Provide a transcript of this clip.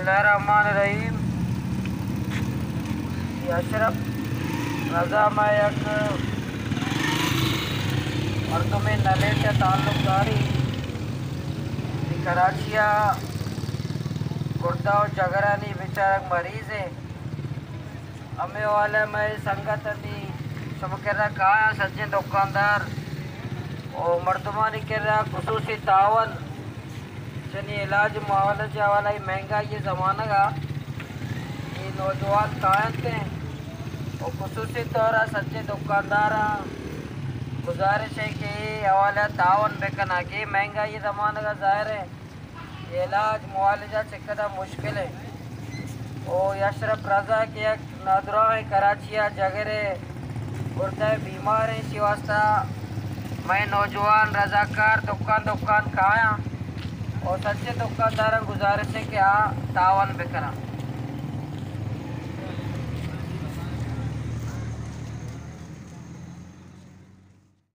बिस्मिल्लाहिर्रहमानिर्रहीम। अशरफ रजा मयक मरदुम नलेट ताल्लुकदारी कराचिया गुर्दा और जगरानी बेचारक मरीज़ है हमें वाले में संगत दी सबकेरा कहा सज्जे दुकानदार और मर्दमानी कर रहा खसूसी तावन चनी इलाज मुआवजा वाला ही महंगा ये ज़माना का ये नौजवान कायद थे और खसूसी तौर सच्चे दुकानदार गुजारिश है कि हवाला तावन बेकना कि महंगा ये ज़माना का ज़ाहिर है ये इलाज मुआवजा चिकदा मुश्किल है और अशरफ रजा के एक नादरा है कराचिया जगरे गुर्दे बीमार हैं इसी वास्ता मैं नौजवान रजाकार दुकान खाया और सच्चे दुकानदार गुजारिश है कि हाँ तावन बेकना।